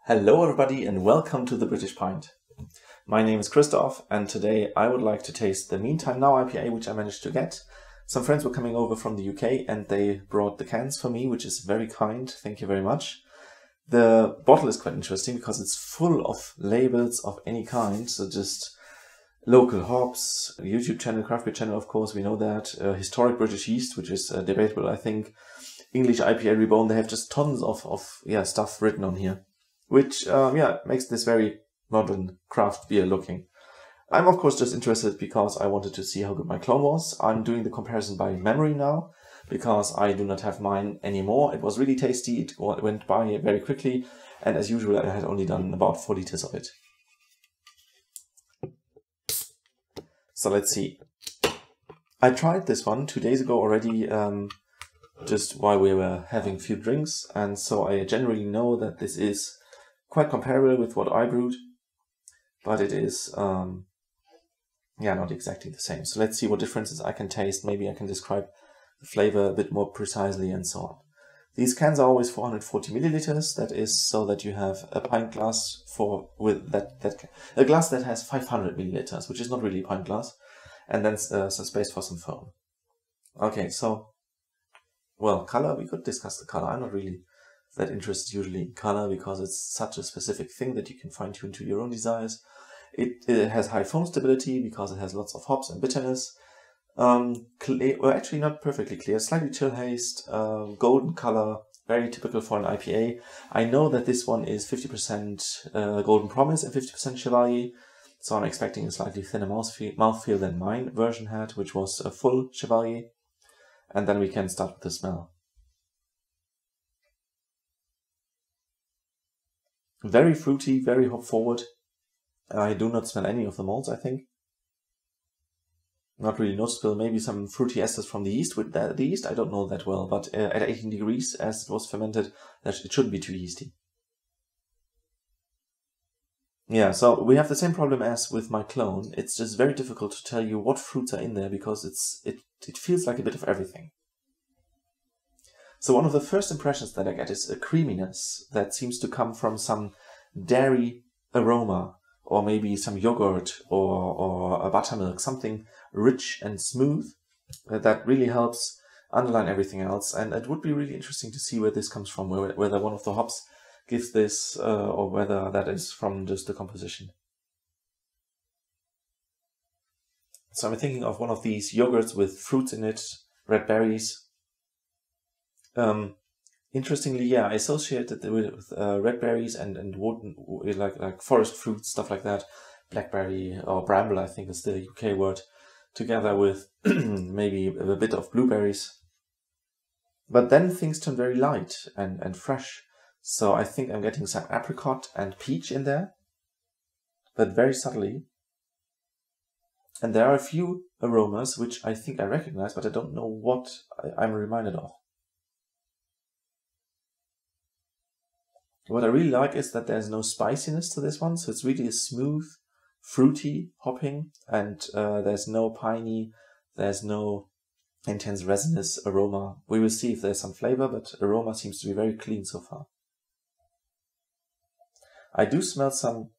Hello everybody and welcome to the British Pint. My name is Christoph and today I would like to taste the Meantime Now IPA which I managed to get. Some friends were coming over from the UK and they brought the cans for me, which is very kind, thank you very much. The bottle is quite interesting because it's full of labels of any kind, so just local hops, YouTube channel, craft beer channel of course, we know that, historic British yeast, which is debatable I think, English IPA Reborn, they have just tons of stuff written on here. Which, makes this very modern craft beer looking. I'm of course just interested because I wanted to see how good my clone was. I'm doing the comparison by memory now, because I do not have mine anymore. It was really tasty, it went by very quickly, and as usual I had only done about 4 liters of it. So let's see. I tried this one 2 days ago already, just while we were having a few drinks, and so I generally know that this is quite comparable with what I brewed, but it is, not exactly the same. So let's see what differences I can taste. Maybe I can describe the flavor a bit more precisely and so on. These cans are always 440 milliliters. That is so that you have a pint glass a glass that has 500 milliliters, which is not really a pint glass, and then some space for some foam. Okay, so, well, color, we could discuss the color. I'm not really that interested usually in color because it's such a specific thing that you can fine tune to your own desires. It has high foam stability because it has lots of hops and bitterness. Actually not perfectly clear, slightly chill haze, golden color, very typical for an IPA. I know that this one is 50% Golden Promise and 50% Chevalier, so I'm expecting a slightly thinner mouthfeel than mine version had, which was a full Chevalier. And then we can start with the smell. Very fruity, very hop forward. I do not smell any of the malts, I think. Not really noticeable, maybe some fruity esters from the yeast. With the yeast, I don't know that well, but at 18 degrees, as it was fermented, it shouldn't be too yeasty. Yeah, so we have the same problem as with my clone. It's just very difficult to tell you what fruits are in there because it feels like a bit of everything. So one of the first impressions that I get is a creaminess that seems to come from some dairy aroma, or maybe some yogurt or a buttermilk, something rich and smooth that really helps underline everything else. And it would be really interesting to see where this comes from, whether one of the hops gives this or whether that is from just the composition. So I'm thinking of one of these yogurts with fruits in it, red berries. Interestingly, I associated it with red berries and wood, like forest fruits, stuff like that. Blackberry or bramble, I think is the UK word, together with maybe a bit of blueberries. But then things turn very light and fresh. So I think I'm getting some apricot and peach in there, but very subtly. And there are a few aromas which I think I recognize, but I don't know what I'm reminded of. What I really like is that there's no spiciness to this one, so it's really a smooth, fruity hopping, and there's no piney, there's no intense resinous aroma. We will see if there's some flavor, but aroma seems to be very clean so far. I do smell some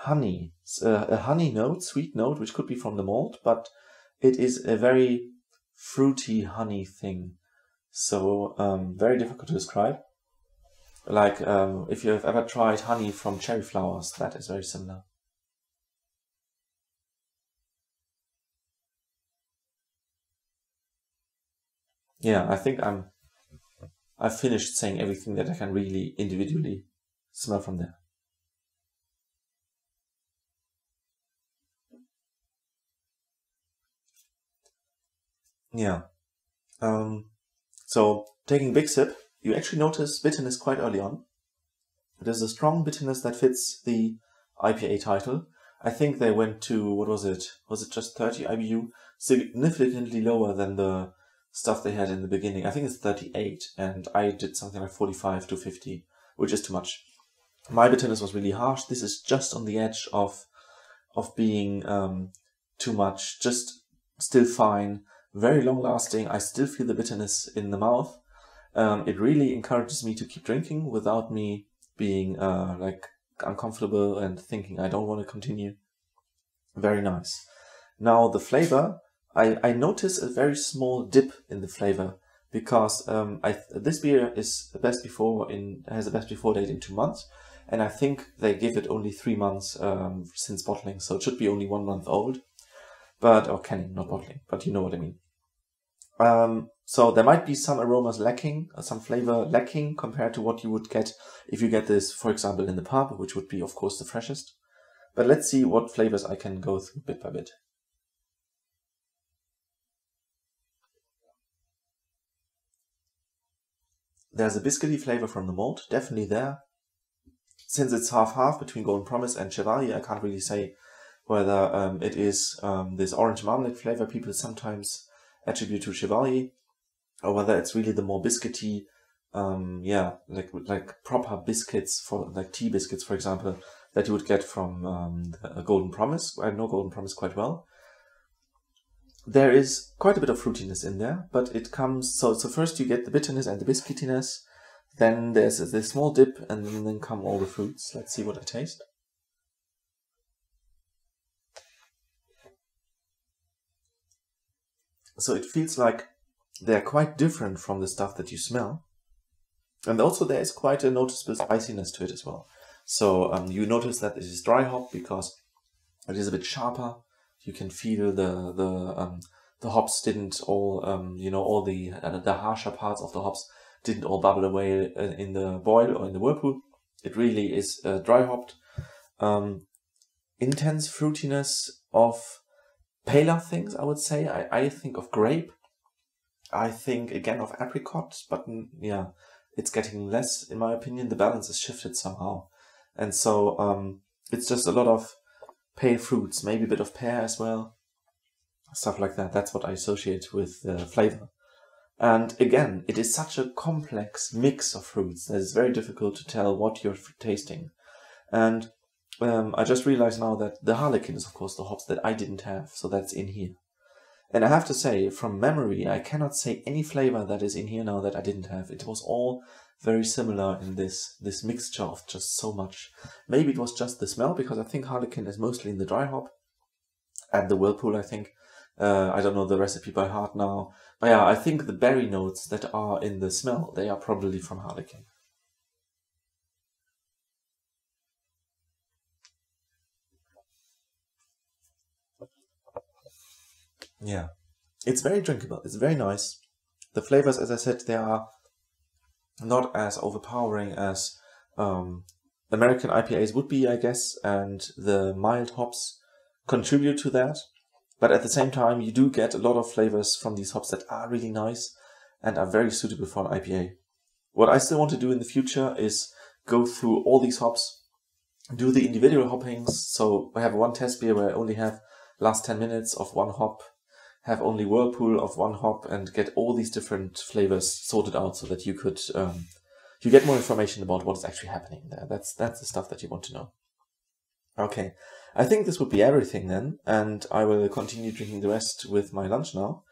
honey, a honey note, sweet note, which could be from the malt, but it is a very fruity honey thing, so very difficult to describe. Like, if you have ever tried honey from cherry flowers, that is very similar. Yeah, I think I've finished saying everything that I can really individually smell from there. Yeah. So, taking a big sip, you actually notice bitterness quite early on. There's a strong bitterness that fits the IPA title. I think they went to, what was it? Was it just 30 IBU? Significantly lower than the stuff they had in the beginning. I think it's 38, and I did something like 45 to 50, which is too much. My bitterness was really harsh. This is just on the edge of being too much, just still fine, very long lasting. I still feel the bitterness in the mouth. It really encourages me to keep drinking without me being like uncomfortable and thinking I don't want to continue. Very nice. Now the flavor, I notice a very small dip in the flavor because this beer is has a best before date in 2 months, and I think they give it only 3 months since bottling, so it should be only 1 month old, or canning, not bottling, but you know what I mean. So there might be some aromas lacking, some flavor lacking compared to what you would get if you get this, for example, in the pub, which would be, of course, the freshest. But let's see what flavors I can go through bit by bit. There's a biscuity flavor from the malt, definitely there. Since it's half-half between Golden Promise and Chevalier, I can't really say whether it is this orange marmalade flavor people sometimes attribute to Chevalier, or whether it's really the more biscuity, like proper biscuits, for like tea biscuits, for example, that you would get from the Golden Promise. I know Golden Promise quite well. There is quite a bit of fruitiness in there, but it comes, so first you get the bitterness and the biscuitiness, then there's this small dip, and then come all the fruits. Let's see what I taste. So it feels like they're quite different from the stuff that you smell. And also there is quite a noticeable spiciness to it as well. So you notice that it is dry hop because it is a bit sharper. You can feel the hops didn't all, all the harsher parts of the hops didn't all bubble away in the boil or in the whirlpool. It really is dry hopped. Intense fruitiness of paler things, I would say. I think of grape. I think again of apricot, but yeah, it's getting less, in my opinion. The balance is shifted somehow. And so it's just a lot of pale fruits, maybe a bit of pear as well, stuff like that. That's what I associate with flavor. And again, it is such a complex mix of fruits that it's very difficult to tell what you're tasting. And I just realized now that the Harlequin is, of course, the hops that I didn't have, so that's in here. And I have to say, from memory, I cannot say any flavor that is in here now that I didn't have. It was all very similar in this mixture of just so much. Maybe it was just the smell, because I think Harlequin is mostly in the dry hop and the whirlpool, I think. I don't know the recipe by heart now. But yeah, I think the berry notes that are in the smell, they are probably from Harlequin. Yeah, it's very drinkable. It's very nice. The flavors, as I said, they are not as overpowering as American IPAs would be, I guess, and the mild hops contribute to that. But at the same time, you do get a lot of flavors from these hops that are really nice and are very suitable for an IPA. What I still want to do in the future is go through all these hops, do the individual hoppings. So I have one test beer where I only have last 10 minutes of one hop, have only whirlpool of one hop, and get all these different flavors sorted out so that you could you get more information about what is actually happening there. That's the stuff that you want to know. Okay, I think this would be everything then, and I will continue drinking the rest with my lunch now.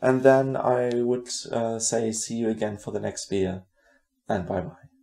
And then I would say see you again for the next beer, and bye bye.